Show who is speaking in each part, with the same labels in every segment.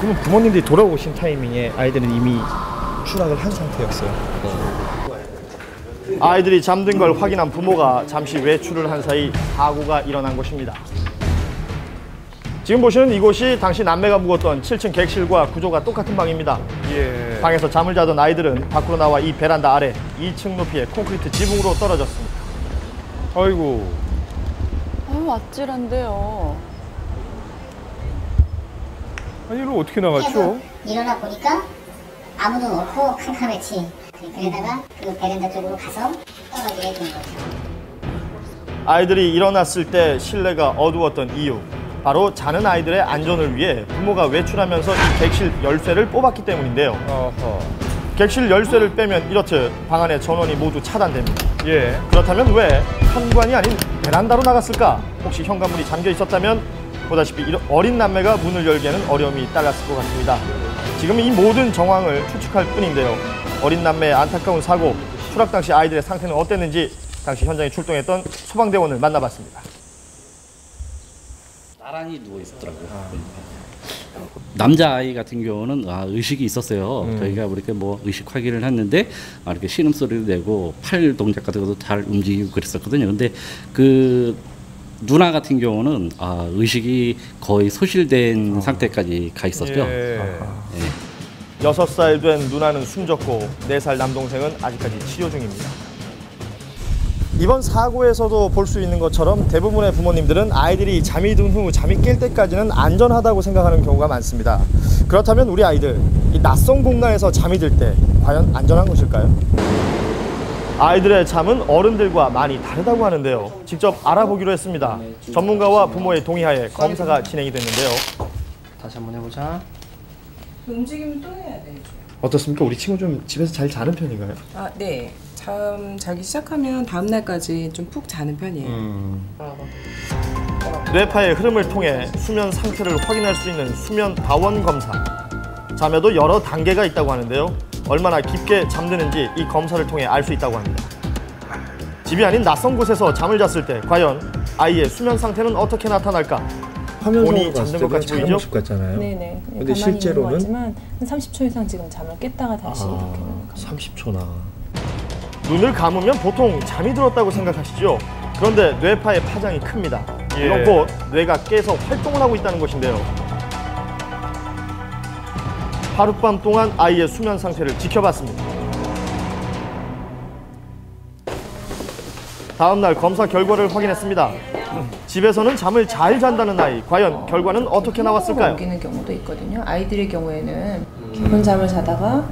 Speaker 1: 그럼 부모님들이 돌아오신 타이밍에 아이들은 이미 추락을 한 상태였어요. 아이들이 잠든 걸 확인한 부모가 잠시 외출을 한 사이 사고가 일어난 것입니다. 지금 보시는 이곳이 당시 남매가 묵었던 7층 객실과 구조가 똑같은 방입니다.
Speaker 2: 예.
Speaker 1: 방에서 잠을 자던 아이들은 밖으로 나와 이 베란다 아래 2층 높이의 콘크리트 지붕으로 떨어졌습니다.
Speaker 2: 아이고.
Speaker 3: 아유, 아찔한데요.
Speaker 2: 아니, 이걸 어떻게 나갔죠?
Speaker 4: 일어나 보니까 아무도 없고 캄캄했지. 그러다가 그 베란다 쪽으로 가서 떨어지게 된 거죠.
Speaker 1: 아이들이 일어났을 때 실내가 어두웠던 이유, 바로 자는 아이들의 안전을 위해 부모가 외출하면서 이 객실 열쇠를 뽑았기 때문인데요.
Speaker 2: 어허.
Speaker 1: 객실 열쇠를 빼면 이렇듯 방 안의 전원이 모두 차단됩니다.
Speaker 2: 예.
Speaker 1: 그렇다면 왜 현관이 아닌 베란다로 나갔을까? 혹시 현관문이 잠겨 있었다면 보다시피 어린 남매가 문을 열기에는 어려움이 따랐을 것 같습니다. 지금 이 모든 정황을 추측할 뿐인데요. 어린 남매의 안타까운 사고, 추락 당시 아이들의 상태는 어땠는지 당시 현장에 출동했던 소방대원을 만나봤습니다.
Speaker 5: 나란히 누워 있었더라고요. 남자아이 같은 경우는 의식이 있었어요. 저희가 이렇게 뭐 의식 확인을 했는데 이렇게 신음소리를 내고 팔 동작 같은 것도 잘 움직이고 그랬었거든요. 근데 그 누나 같은 경우는 의식이 거의 소실된 상태까지 가 있었죠.
Speaker 2: 예.
Speaker 5: 예.
Speaker 1: 6살 된 누나는 숨졌고 4살 남동생은 아직까지 치료 중입니다. 이번 사고에서도 볼 수 있는 것처럼 대부분의 부모님들은 아이들이 잠이 든 후 잠이 깰 때까지는 안전하다고 생각하는 경우가 많습니다. 그렇다면 우리 아이들, 이 낯선 공간에서 잠이 들 때 과연 안전한 것일까요? 아이들의 잠은 어른들과 많이 다르다고 하는데요. 직접 알아보기로 했습니다. 전문가와 부모의 동의하에 검사가 진행이 됐는데요.
Speaker 6: 다시 한번 해보자.
Speaker 7: 움직이면 또 해야 되죠.
Speaker 1: 어떻습니까? 우리 친구 좀 집에서 잘 자는 편인가요?
Speaker 7: 네. 잠 자기 시작하면 다음 날까지 좀 푹 자는 편이에요.
Speaker 1: 뇌파의 흐름을 통해 수면 상태를 확인할 수 있는 수면 다원 검사. 잠에도 여러 단계가 있다고 하는데요. 얼마나 깊게 잠드는지 이 검사를 통해 알 수 있다고 합니다. 집이 아닌 낯선 곳에서 잠을 잤을 때 과연 아이의 수면 상태는 어떻게 나타날까? 본이 잠든 것 같이 보이죠?
Speaker 8: 모습 같잖아요.
Speaker 9: 네네.
Speaker 8: 근데 실제로는
Speaker 9: 하지만 한 30초 이상 지금 잠을 깼다가 다시 이렇게
Speaker 8: 30초나.
Speaker 1: 눈을 감으면 보통 잠이 들었다고 생각하시죠? 그런데 뇌파의 파장이 큽니다. 이건 곧 뇌가 깨서 활동을 하고 있다는 것인데요. 하룻밤 동안 아이의 수면 상태를 지켜봤습니다. 다음 날 검사 결과를 확인했습니다. 집에서는 잠을 잘 잔다는 아이, 과연 결과는 어떻게 나왔을까요?
Speaker 9: 옮기는 경우도 있거든요. 아이들의 경우에는 깊은 잠을 자다가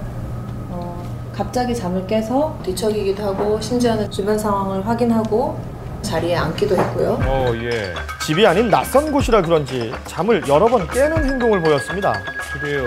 Speaker 9: 갑자기 잠을 깨서 뒤척이기도 하고 심지어는 주변 상황을 확인하고 자리에 앉기도 했고요.
Speaker 2: 예.
Speaker 1: 집이 아닌 낯선 곳이라 그런지 잠을 여러 번 깨는 행동을 보였습니다.
Speaker 2: 그래요.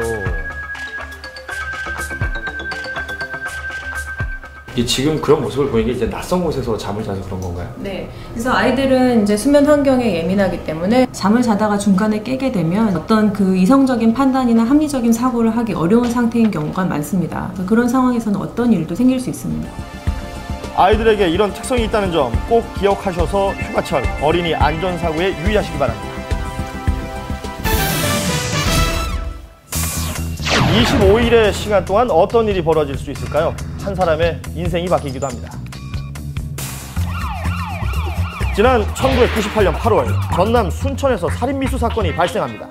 Speaker 8: 지금 그런 모습을 보이는 게 이제 낯선 곳에서 잠을 자서 그런 건가요?
Speaker 9: 네. 그래서 아이들은 이제 수면 환경에 예민하기 때문에 잠을 자다가 중간에 깨게 되면 어떤 그 이성적인 판단이나 합리적인 사고를 하기 어려운 상태인 경우가 많습니다. 그런 상황에서는 어떤 일도 생길 수 있습니다.
Speaker 1: 아이들에게 이런 특성이 있다는 점 꼭 기억하셔서 휴가철 어린이 안전사고에 유의하시기 바랍니다. 25일의 시간 동안 어떤 일이 벌어질 수 있을까요? 한 사람의 인생이 바뀌기도 합니다. 지난 1998년 8월 전남 순천에서 살인미수 사건이 발생합니다.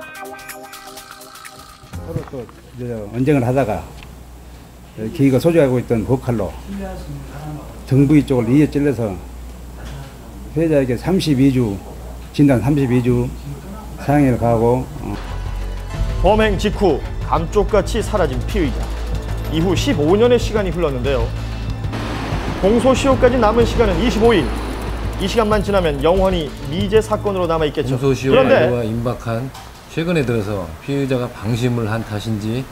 Speaker 10: 서로 또 언쟁을 하다가 기가 소지하고 있던 고칼로 등 부위 쪽을 2에 찔러서 피해자에게 32주, 진단 32주 사형을 가하고
Speaker 1: 범행 직후 감쪽같이 사라진 피의자. 이후 15년의 시간이 흘렀는데요. 공소시효까지 남은 시간은 25일. 이 시간만 지나면 영원히 미제 사건으로 남아있겠죠.
Speaker 11: 공소시효 만료가 임박한 최근에 들어서 피의자가 방심을 한 탓인지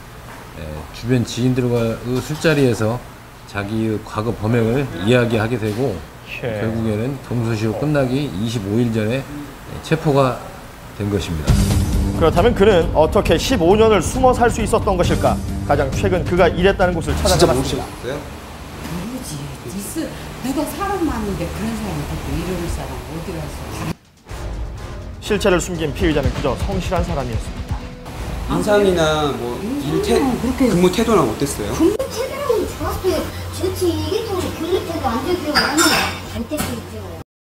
Speaker 11: 주변 지인들과의 술자리에서 자기의 과거 범행을 이야기하게 되고 결국에는 공소시효 끝나기 25일 전에 체포가 된 것입니다.
Speaker 1: 그렇다면 그는 어떻게 15년을 숨어 살 수 있었던 것일까? 가장 최근 그가 일했다는 곳을 찾아가봤습니다.
Speaker 12: 모르지. 있어. 누가 사람 많은데 그런 사람이 갖고 이러는 사람 어디 가서.
Speaker 1: 실체를 숨긴 피의자는 그저 성실한 사람이었습니다.
Speaker 13: 인상이나 뭐 근무 태도는 어땠어요?
Speaker 4: 근무 태도는 좋았어요. 좋지. 이게 또 근무 태도 안 좋게 하면 갈 때도 있죠.